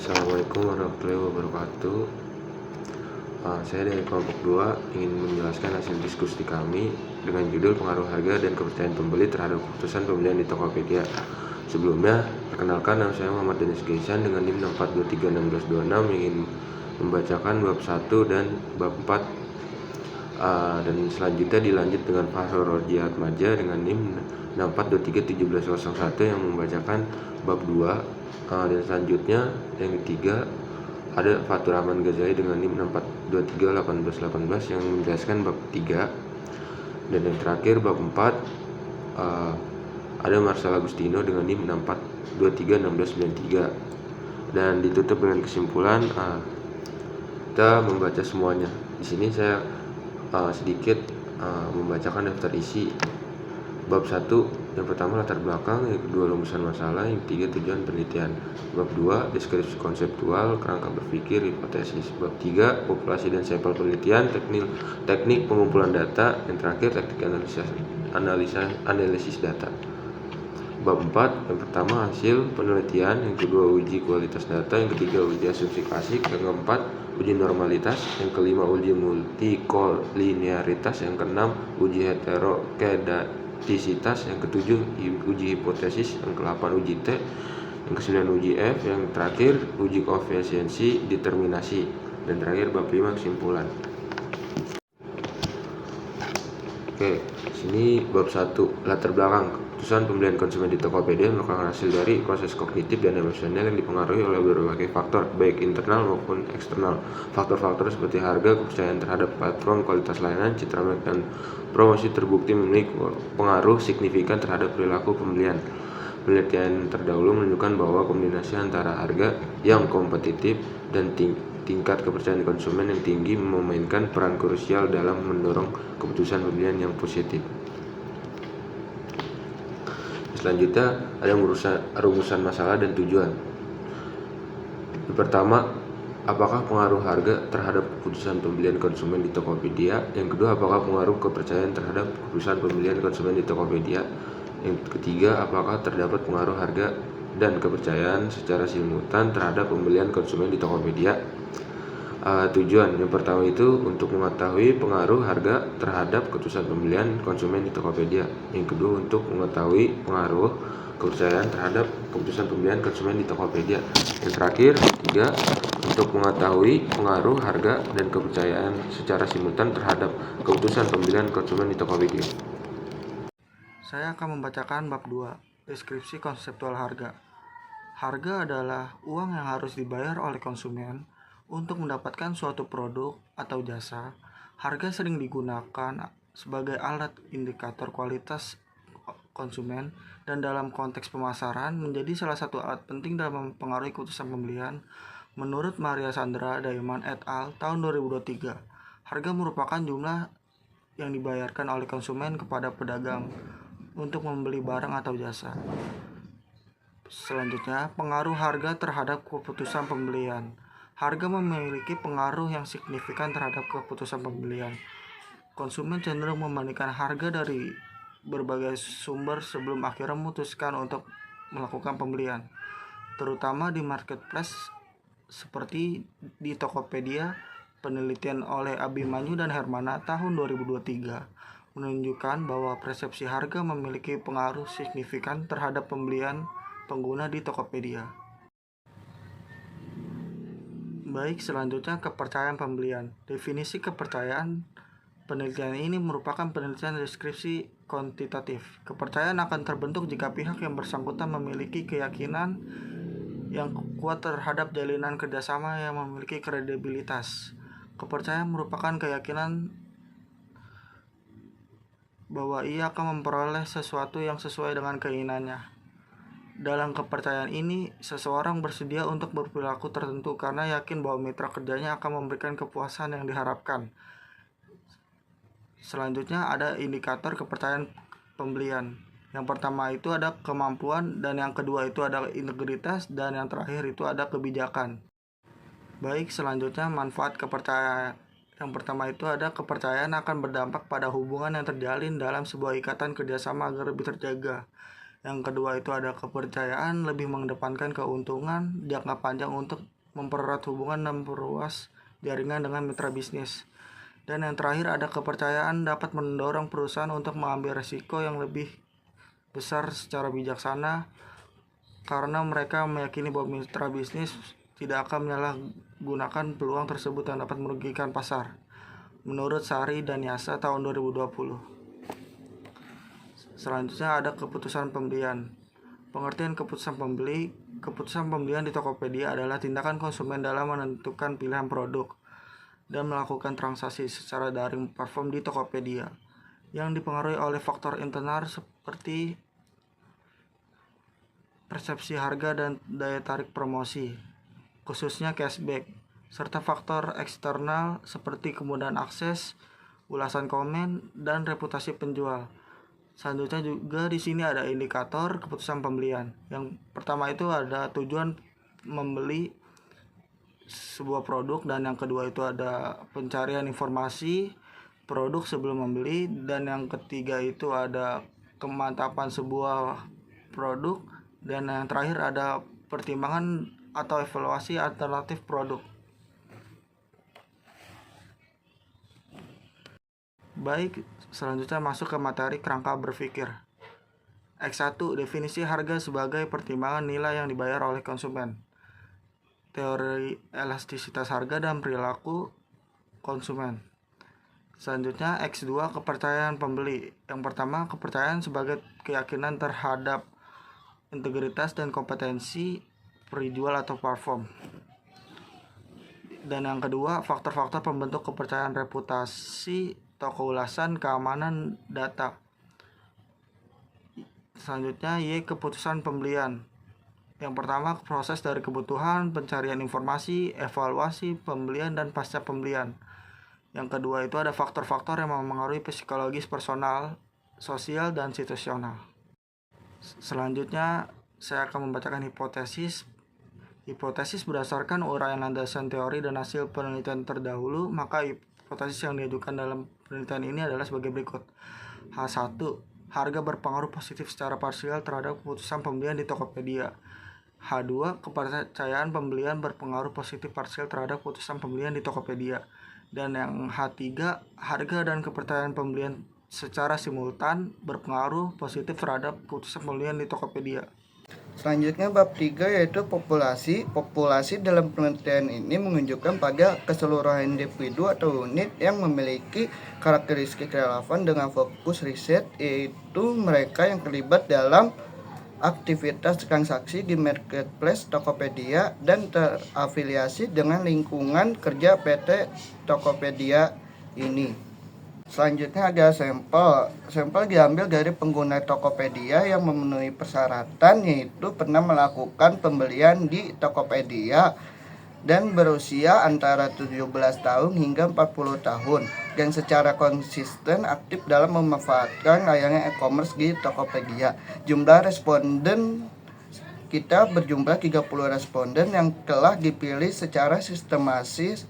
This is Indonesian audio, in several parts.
Assalamualaikum warahmatullahi wabarakatuh. Saya dari kelompok 2 ingin menjelaskan hasil diskusi kami dengan judul pengaruh harga dan kepercayaan pembeli terhadap keputusan pembelian di Tokopedia. Sebelumnya, perkenalkan, nama saya Muhammad Denis Gaisan dengan NIM 64231626 ingin membacakan bab 1 dan bab 4, dan selanjutnya dilanjut dengan Fahrul Roji Atmaja dengan NIM 64231701 yang membacakan bab 2, dan selanjutnya yang ketiga ada Fatur Rahman Ghazali dengan NIM 64231818 yang menjelaskan bab 3, dan yang terakhir bab 4 ada Marcel Agustino dengan NIM 64231693 dan ditutup dengan kesimpulan. Kita membaca semuanya. Di sini saya sedikit membacakan daftar isi. Bab 1, yang pertama latar belakang, yang kedua rumusan masalah, yang ketiga tujuan penelitian. Bab 2, deskripsi konseptual, kerangka berpikir, hipotesis. Bab 3, populasi dan sampel penelitian, teknik pengumpulan data, yang terakhir teknik analisis data. Bab 4, yang pertama hasil penelitian, yang kedua uji kualitas data, yang ketiga uji asumsi klasik, yang keempat uji normalitas, yang kelima uji multikolinearitas, yang keenam uji heterokedastisitas, yang ketujuh uji hipotesis, yang ke-8 uji T, yang ke-9 uji F, yang terakhir uji koefisiensi determinasi, dan terakhir bab 5 kesimpulan. Oke, sini bab 1, latar belakang. Keputusan pembelian konsumen di Tokopedia merupakan hasil dari proses kognitif dan emosional yang dipengaruhi oleh berbagai faktor, baik internal maupun eksternal. Faktor-faktor seperti harga, kepercayaan terhadap platform, kualitas layanan, citra merek, dan promosi terbukti memiliki pengaruh signifikan terhadap perilaku pembelian. Penelitian terdahulu menunjukkan bahwa kombinasi antara harga yang kompetitif dan tingkat kepercayaan konsumen yang tinggi memainkan peran krusial dalam mendorong keputusan pembelian yang positif. Selanjutnya ada rumusan masalah dan tujuan. Yang pertama, apakah pengaruh harga terhadap keputusan pembelian konsumen di Tokopedia? Yang kedua, apakah pengaruh kepercayaan terhadap keputusan pembelian konsumen di Tokopedia? Yang ketiga, apakah terdapat pengaruh harga dan kepercayaan secara simultan terhadap pembelian konsumen di Tokopedia? Tujuan yang pertama itu untuk mengetahui pengaruh harga terhadap keputusan pembelian konsumen di Tokopedia. Yang kedua untuk mengetahui pengaruh kepercayaan terhadap keputusan pembelian konsumen di Tokopedia. Yang terakhir, ketiga, untuk mengetahui pengaruh harga dan kepercayaan secara simultan terhadap keputusan pembelian konsumen di Tokopedia. Saya akan membacakan bab 2, deskripsi konseptual harga. Harga adalah uang yang harus dibayar oleh konsumen untuk mendapatkan suatu produk atau jasa. Harga sering digunakan sebagai alat indikator kualitas konsumen dan dalam konteks pemasaran menjadi salah satu alat penting dalam mempengaruhi keputusan pembelian. Menurut Maria Sandra Diamond et al. Tahun 2023, harga merupakan jumlah yang dibayarkan oleh konsumen kepada pedagang untuk membeli barang atau jasa. Selanjutnya, pengaruh harga terhadap keputusan pembelian. Harga memiliki pengaruh yang signifikan terhadap keputusan pembelian. Konsumen cenderung membandingkan harga dari berbagai sumber sebelum akhirnya memutuskan untuk melakukan pembelian, terutama di marketplace seperti di Tokopedia. Penelitian oleh Abimanyu dan Hermana tahun 2023 menunjukkan bahwa persepsi harga memiliki pengaruh signifikan terhadap pembelian pengguna di Tokopedia. Baik, selanjutnya kepercayaan pembelian. Definisi kepercayaan. Penelitian ini merupakan penelitian deskripsi kuantitatif. Kepercayaan akan terbentuk jika pihak yang bersangkutan memiliki keyakinan yang kuat terhadap jalinan kerjasama yang memiliki kredibilitas. Kepercayaan merupakan keyakinan bahwa ia akan memperoleh sesuatu yang sesuai dengan keinginannya. Dalam kepercayaan ini, seseorang bersedia untuk berperilaku tertentu karena yakin bahwa mitra kerjanya akan memberikan kepuasan yang diharapkan. Selanjutnya ada indikator kepercayaan pembelian. Yang pertama itu ada kemampuan, dan yang kedua itu ada integritas, dan yang terakhir itu ada kebijakan. Baik, selanjutnya manfaat kepercayaan. Yang pertama itu ada kepercayaan akan berdampak pada hubungan yang terjalin dalam sebuah ikatan kerjasama agar lebih terjaga. Yang kedua itu ada kepercayaan, lebih mengedepankan keuntungan jangka panjang untuk mempererat hubungan dan memperluas jaringan dengan mitra bisnis. Dan yang terakhir ada kepercayaan dapat mendorong perusahaan untuk mengambil risiko yang lebih besar secara bijaksana karena mereka meyakini bahwa mitra bisnis tidak akan menyalahgunakan peluang tersebut yang dapat merugikan pasar. Menurut Sari dan Yasa tahun 2020. Selanjutnya ada keputusan pembelian. Pengertian keputusan pembeli. Keputusan pembelian di Tokopedia adalah tindakan konsumen dalam menentukan pilihan produk dan melakukan transaksi secara daring platform di Tokopedia yang dipengaruhi oleh faktor internal seperti persepsi harga dan daya tarik promosi, khususnya cashback, serta faktor eksternal seperti kemudahan akses, ulasan komen, dan reputasi penjual. Selanjutnya juga di sini ada indikator keputusan pembelian. Yang pertama itu ada tujuan membeli sebuah produk, dan yang kedua itu ada pencarian informasi produk sebelum membeli, dan yang ketiga itu ada kemantapan sebuah produk, dan yang terakhir ada pertimbangan atau evaluasi alternatif produk. Baik, selanjutnya masuk ke materi kerangka berpikir. X1. Definisi harga sebagai pertimbangan nilai yang dibayar oleh konsumen. Teori elastisitas harga dan perilaku konsumen. Selanjutnya X2. Kepercayaan pembeli. Yang pertama, kepercayaan sebagai keyakinan terhadap integritas dan kompetensi penjual atau platform. Dan yang kedua, faktor-faktor pembentuk kepercayaan, reputasi, keulasan, keamanan data. Selanjutnya Y. Keputusan pembelian. Yang pertama, proses dari kebutuhan, pencarian informasi, evaluasi pembelian, dan pasca pembelian. Yang kedua itu ada faktor-faktor yang mempengaruhi psikologis personal, sosial, dan situasional. Selanjutnya saya akan membacakan hipotesis. Hipotesis berdasarkan uraian landasan teori dan hasil penelitian terdahulu, maka hipotesis yang diajukan dalam penelitian ini adalah sebagai berikut. H1. Harga berpengaruh positif secara parsial terhadap keputusan pembelian di Tokopedia. H2. Kepercayaan pembelian berpengaruh positif parsial terhadap keputusan pembelian di Tokopedia. Dan yang H3. Harga dan kepercayaan pembelian secara simultan berpengaruh positif terhadap keputusan pembelian di Tokopedia. Selanjutnya bab 3 yaitu populasi. Populasi dalam penelitian ini menunjukkan pada keseluruhan individu atau unit yang memiliki karakteristik relevan dengan fokus riset, yaitu mereka yang terlibat dalam aktivitas transaksi di marketplace Tokopedia dan terafiliasi dengan lingkungan kerja PT Tokopedia ini. Selanjutnya ada sampel. Sampel diambil dari pengguna Tokopedia yang memenuhi persyaratan, yaitu pernah melakukan pembelian di Tokopedia dan berusia antara 17 tahun hingga 40 tahun dan secara konsisten aktif dalam memanfaatkan layanan e-commerce di Tokopedia. Jumlah responden kita berjumlah 30 responden yang telah dipilih secara sistematis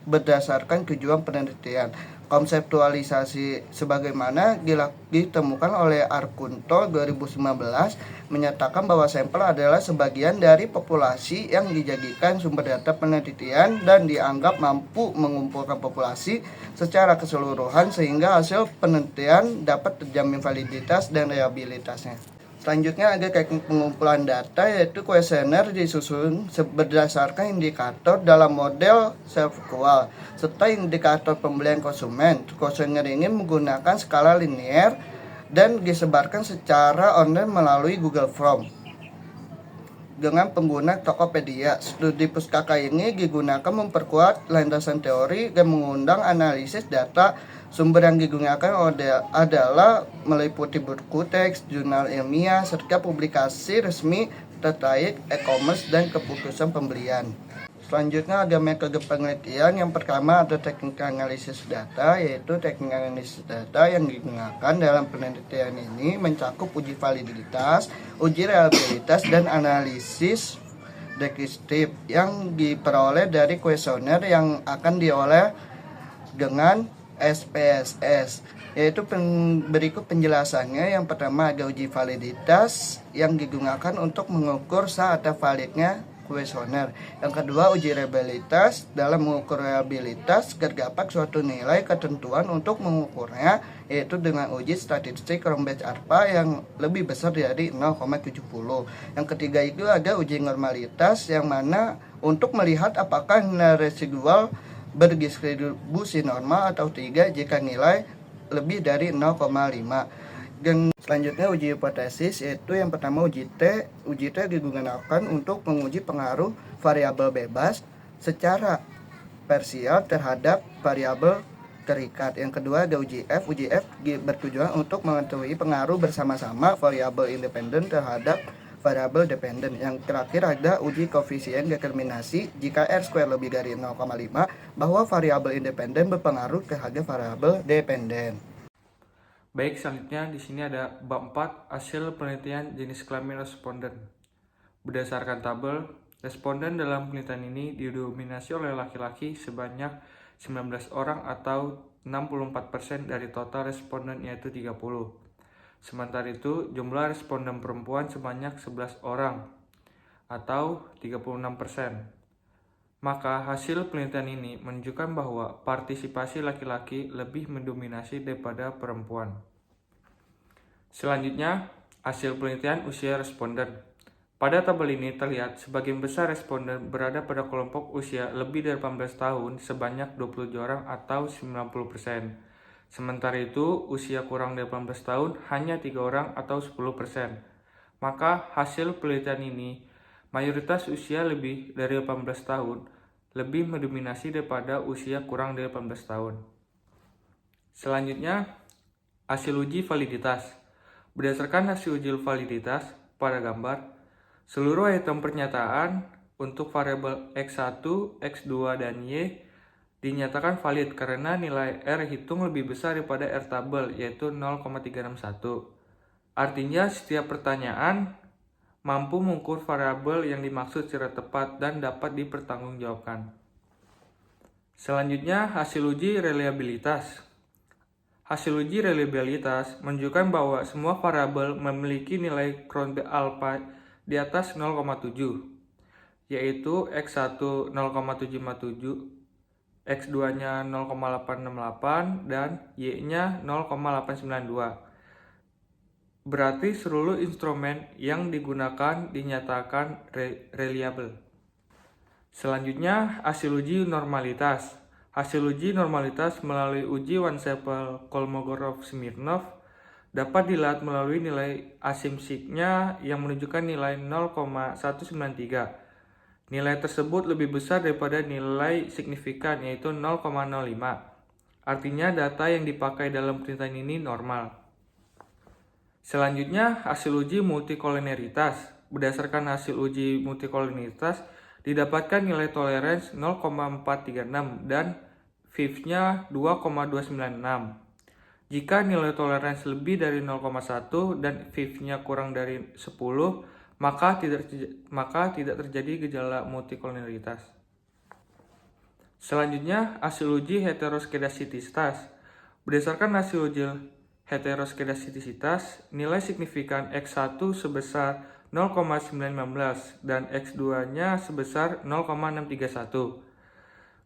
berdasarkan tujuan penelitian. Konseptualisasi sebagaimana ditemukan oleh Arkunto 2019 menyatakan bahwa sampel adalah sebagian dari populasi yang dijadikan sumber data penelitian dan dianggap mampu mengumpulkan populasi secara keseluruhan sehingga hasil penelitian dapat terjamin validitas dan reliabilitasnya. Selanjutnya ada teknik pengumpulan data, yaitu kuesioner disusun berdasarkan indikator dalam model self-equal serta indikator pembelian konsumen. Kuesioner ini menggunakan skala linear dan disebarkan secara online melalui Google Form dengan pengguna Tokopedia. Studi pustaka ini digunakan memperkuat landasan teori dan mengundang analisis data. Sumber yang digunakan adalah meliputi buku teks, jurnal ilmiah, serta publikasi resmi terkait e-commerce dan keputusan pembelian. Selanjutnya ada metode penelitian. Yang pertama ada teknik analisis data, yaitu teknik analisis data yang digunakan dalam penelitian ini mencakup uji validitas, uji reliabilitas, dan analisis deskriptif yang diperoleh dari kuesioner yang akan diolah dengan SPSS. yaitu berikut penjelasannya. Yang pertama ada uji validitas yang digunakan untuk mengukur sah atau validnya kuesioner. Yang kedua uji reliabilitas dalam mengukur reliabilitas terdapat suatu nilai ketentuan untuk mengukurnya, yaitu dengan uji statistik Cronbach ARPA yang lebih besar dari 0,70. Yang ketiga itu ada uji normalitas yang mana untuk melihat apakah nilai residual berdistribusi normal atau tidak jika nilai lebih dari 0,5. Dan selanjutnya uji hipotesis, yaitu yang pertama uji T. Uji T digunakan untuk menguji pengaruh variabel bebas secara parsial terhadap variabel terikat. Yang kedua ada uji F. Uji F bertujuan untuk mengetahui pengaruh bersama-sama variabel independen terhadap variabel dependen. Yang terakhir ada uji koefisien determinasi jika R square lebih dari 0,5 bahwa variabel independen berpengaruh terhadap variabel dependen. Baik, selanjutnya di sini ada bab 4 hasil penelitian jenis kelamin responden. Berdasarkan tabel, responden dalam penelitian ini didominasi oleh laki-laki sebanyak 19 orang atau 64% dari total responden, yaitu 30. Sementara itu, jumlah responden perempuan sebanyak 11 orang atau 36%. Maka hasil penelitian ini menunjukkan bahwa partisipasi laki-laki lebih mendominasi daripada perempuan. Selanjutnya, hasil penelitian usia responden. Pada tabel ini terlihat sebagian besar responden berada pada kelompok usia lebih dari 18 tahun sebanyak 27 orang atau 90%. Sementara itu, usia kurang dari 18 tahun hanya 3 orang atau 10%. Maka hasil penelitian ini mayoritas usia lebih dari 18 tahun lebih mendominasi daripada usia kurang dari 18 tahun. Selanjutnya, hasil uji validitas. Berdasarkan hasil uji validitas pada gambar, seluruh item pernyataan untuk variabel X1, X2, dan Y dinyatakan valid karena nilai R hitung lebih besar daripada R tabel, yaitu 0,361. Artinya, setiap pertanyaan mampu mengukur variabel yang dimaksud secara tepat dan dapat dipertanggungjawabkan. Selanjutnya, hasil uji reliabilitas. Hasil uji reliabilitas menunjukkan bahwa semua variabel memiliki nilai Cronbach alpha di atas 0,7, yaitu X1 0,757, X2-nya 0,868, dan Y-nya 0,892. Berarti seluruh instrumen yang digunakan dinyatakan reliable. Selanjutnya, hasil uji normalitas. Hasil uji normalitas melalui uji one-sample Kolmogorov-Smirnov dapat dilihat melalui nilai asimsiknya yang menunjukkan nilai 0,193. Nilai tersebut lebih besar daripada nilai signifikan, yaitu 0,05. Artinya data yang dipakai dalam penelitian ini normal. Selanjutnya, hasil uji multikolinialitas. Berdasarkan hasil uji multikolinialitas, didapatkan nilai tolerance 0,436 dan fifth-nya 2,296. Jika nilai tolerance lebih dari 0,1 dan fifth-nya kurang dari 10, maka tidak terjadi gejala multikolinialitas. Selanjutnya, hasil uji heteroskedastisitas. Berdasarkan hasil uji heteroskedastisitas, nilai signifikan X1 sebesar 0,915 dan X2-nya sebesar 0,631.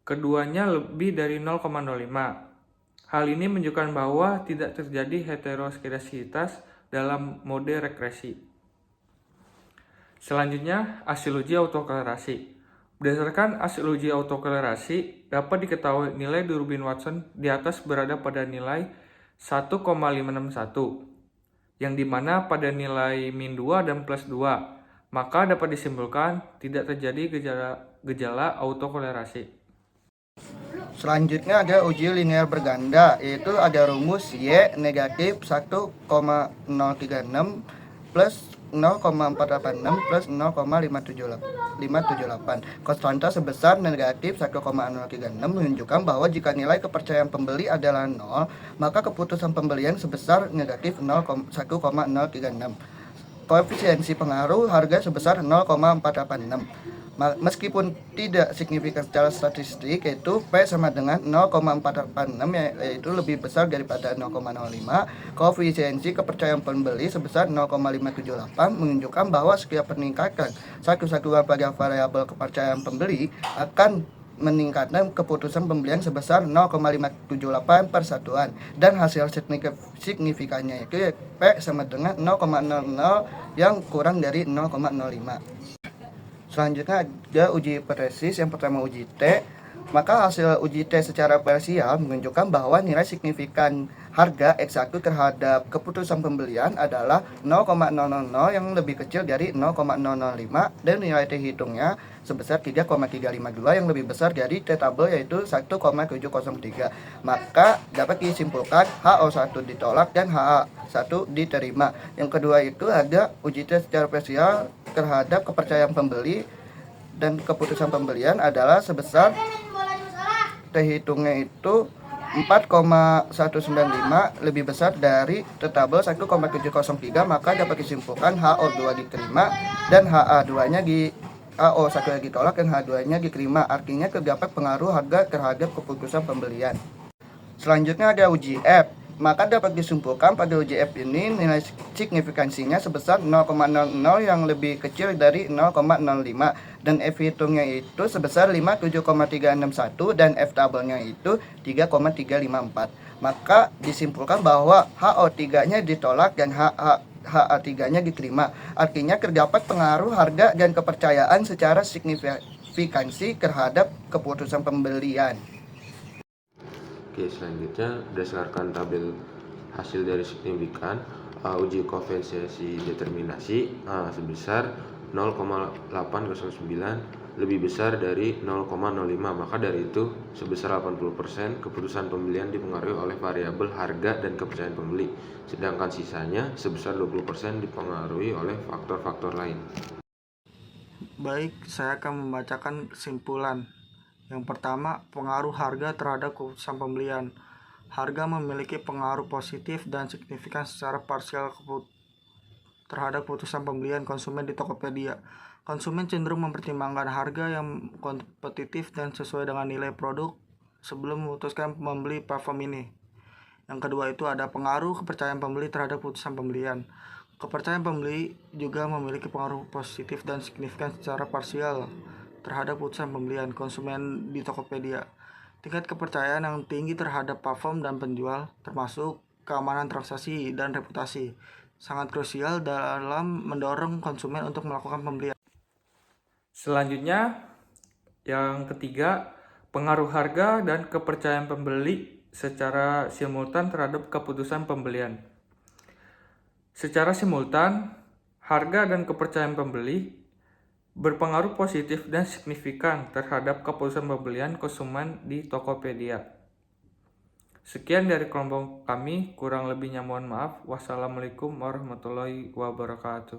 Keduanya lebih dari 0,05. Hal ini menunjukkan bahwa tidak terjadi heteroskedastisitas dalam mode regresi. Selanjutnya, hasil uji autokolerasi. Berdasarkan hasil uji autokolerasi, dapat diketahui nilai Durbin-Watson di atas berada pada nilai 1,561, yang dimana pada nilai min 2 dan plus 2, maka dapat disimpulkan tidak terjadi gejala autokolerasi. Selanjutnya ada uji linear berganda, yaitu ada rumus Y negatif 1,036 plus 0,486 plus 0,578. Konstanta sebesar negatif 1,036 menunjukkan bahwa jika nilai kepercayaan pembeli adalah 0, maka keputusan pembelian sebesar negatif 1,036. Koefisiensi pengaruh harga sebesar 0,486. Meskipun tidak signifikan secara statistik, yaitu P sama dengan 0,486, yaitu lebih besar daripada 0,05. Koefisiensi kepercayaan pembeli sebesar 0,578 menunjukkan bahwa setiap peningkatan satu satuan pada variabel kepercayaan pembeli akan meningkatkan keputusan pembelian sebesar 0,578 per satuan, dan hasil signifikannya itu P sama dengan 0,00 yang kurang dari 0,05. Selanjutnya ada uji hipotesis. Yang pertama uji T. Maka hasil uji T secara parsial menunjukkan bahwa nilai signifikan harga X1 terhadap keputusan pembelian adalah 0,000 yang lebih kecil dari 0,005, dan nilai T hitungnya sebesar 3,352 yang lebih besar dari T tabel yaitu 1,703. Maka dapat disimpulkan HO1 ditolak dan HA1 diterima. Yang kedua itu ada uji T secara parsial terhadap kepercayaan pembeli, dan keputusan pembelian adalah sebesar T hitungnya itu 4,195 lebih besar dari T tabel 1,703, maka dapat disimpulkan HO2 diterima dan HA2-nya HO1 ditolak dan H2-nya diterima. Artinya terdapat pengaruh harga terhadap keputusan pembelian. Selanjutnya ada uji F. Maka dapat disimpulkan pada uji F ini nilai signifikansinya sebesar 0,00 yang lebih kecil dari 0,05, dan F hitungnya itu sebesar 57,361 dan F tabelnya itu 3,354. Maka disimpulkan bahwa HO3-nya ditolak dan HA3-nya diterima. Artinya terdapat pengaruh harga dan kepercayaan secara signifikansi terhadap keputusan pembelian. Oke, selanjutnya berdasarkan tabel hasil dari signifikan, uji koefisiensi determinasi sebesar 0,809 lebih besar dari 0,05, maka dari itu sebesar 80% keputusan pembelian dipengaruhi oleh variabel harga dan kepercayaan pembeli, sedangkan sisanya sebesar 20% dipengaruhi oleh faktor-faktor lain. Baik, saya akan membacakan kesimpulan. Yang pertama, pengaruh harga terhadap keputusan pembelian. Harga memiliki pengaruh positif dan signifikan secara parsial terhadap keputusan pembelian konsumen di Tokopedia. Konsumen cenderung mempertimbangkan harga yang kompetitif dan sesuai dengan nilai produk sebelum memutuskan membeli platform ini. Yang kedua itu ada pengaruh kepercayaan pembeli terhadap keputusan pembelian. Kepercayaan pembeli juga memiliki pengaruh positif dan signifikan secara parsial terhadap keputusan pembelian konsumen di Tokopedia. Tingkat kepercayaan yang tinggi terhadap platform dan penjual, termasuk keamanan transaksi dan reputasi, sangat krusial dalam mendorong konsumen untuk melakukan pembelian. Selanjutnya, yang ketiga, pengaruh harga dan kepercayaan pembeli secara simultan terhadap keputusan pembelian. Secara simultan, harga dan kepercayaan pembeli berpengaruh positif dan signifikan terhadap keputusan pembelian konsumen di Tokopedia. Sekian dari kelompok kami, kurang lebihnya mohon maaf. Wassalamualaikum warahmatullahi wabarakatuh.